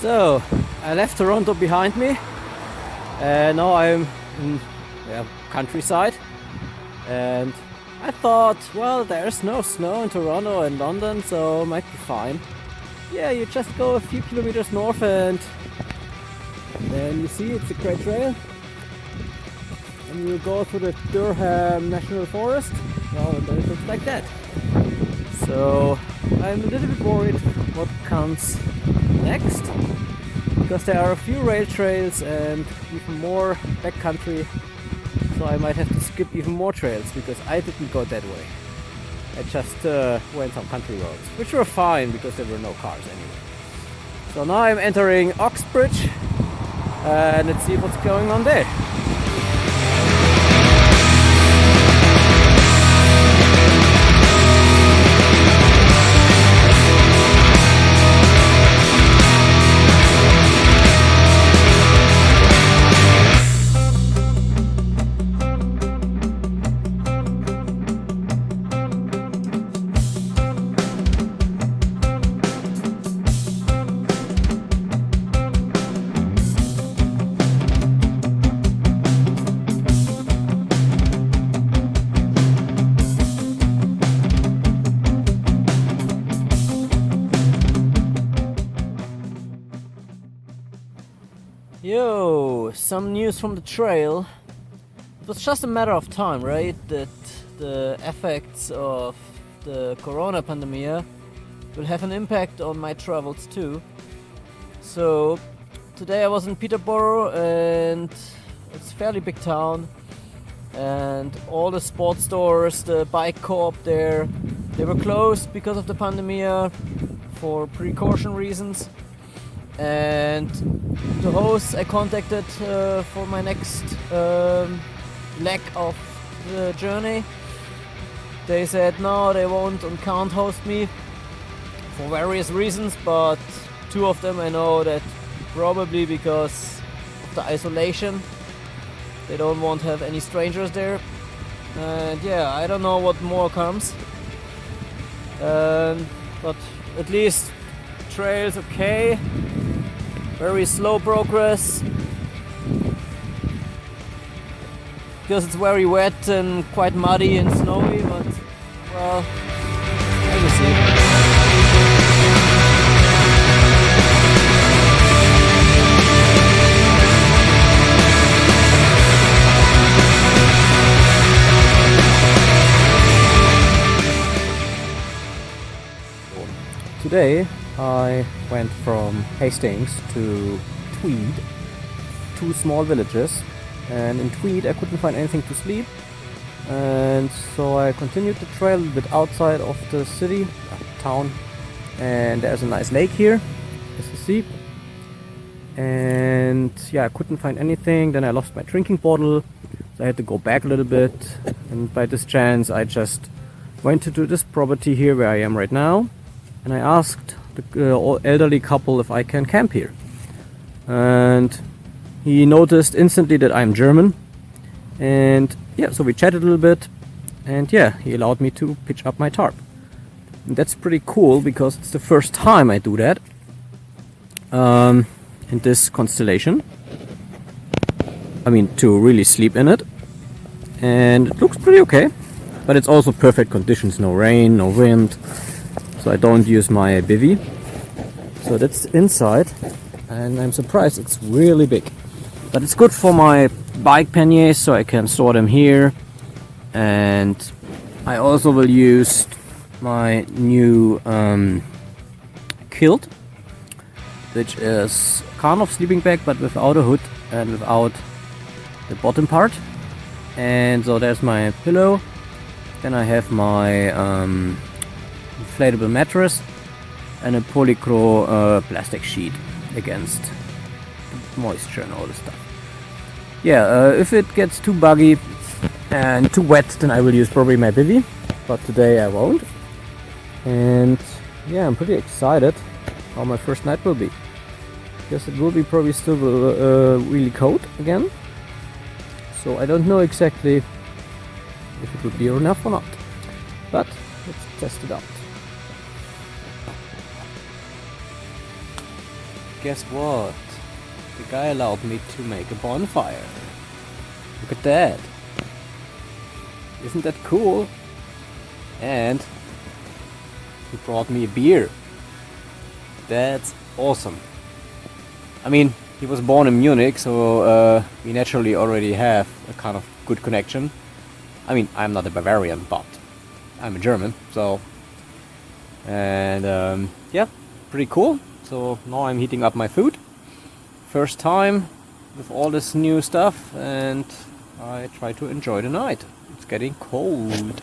So, I left Toronto behind me, and now I'm in countryside, and I thought, well, there's no snow in Toronto and London, so it might be fine. Yeah, you just go a few kilometers north and then you see it's a great trail, and you go through the Durham National Forest. Well, and then it looks like that. So I'm a little bit worried what comes next, because there are a few rail trails and even more backcountry, so I might have to skip even more trails because I didn't go that way. I just went on country roads, which were fine because there were no cars anyway. So now I'm entering Uxbridge, and let's see what's going on there. Yo, some news from the trail. It was just a matter of time, right? That the effects of the corona pandemic will have an impact on my travels too. So today I was in Peterborough, and it's a fairly big town, and all the sports stores, the bike co-op there, they were closed because of the pandemic for precaution reasons. And the hosts I contacted for my next leg of the journey, they said no, they won't and can't host me for various reasons, but two of them I know that probably because of the isolation. They don't want to have any strangers there, and yeah, I don't know what more comes, but at least trail's okay. Very slow progress because it's very wet and quite muddy and snowy, but well, I will see. Today I went from Hastings to Tweed, two small villages, and in Tweed I couldn't find anything to sleep, and so I continued the trail a bit outside of the city, town, and there's a nice lake here, as you see, and yeah, I couldn't find anything. Then I lost my drinking bottle, so I had to go back a little bit, and by this chance I just went to this property here where I am right now, and I asked the elderly couple if I can camp here, and he noticed instantly that I'm German, and yeah, so we chatted a little bit, and yeah, he allowed me to pitch up my tarp, and that's pretty cool because it's the first time I do that in this constellation. I mean, to really sleep in it, and it looks pretty okay, but it's also perfect conditions, no rain, no wind. So I don't use my bivvy. So that's inside, and I'm surprised it's really big. But it's good for my bike panniers, so I can store them here. And I also will use my new kilt, which is kind of sleeping bag but without a hood and without the bottom part. And so there's my pillow. Then I have my inflatable mattress and a polycro plastic sheet against moisture and all this stuff. Yeah, if it gets too buggy and too wet, then I will use probably my bivvy, but today I won't. And yeah, I'm pretty excited how my first night will be, because it will be probably still really cold again, so I don't know exactly if it would be enough or not, but let's test it out. guess what? The guy allowed me to make a bonfire. Look at that. Isn't that cool? And he brought me a beer. That's awesome. I mean, he was born in Munich, so we naturally already have a kind of good connection. I mean, I'm not a Bavarian, but I'm a German, so... And yeah, pretty cool. So now I'm heating up my food. First time with all this new stuff, and I try to enjoy the night. It's getting cold.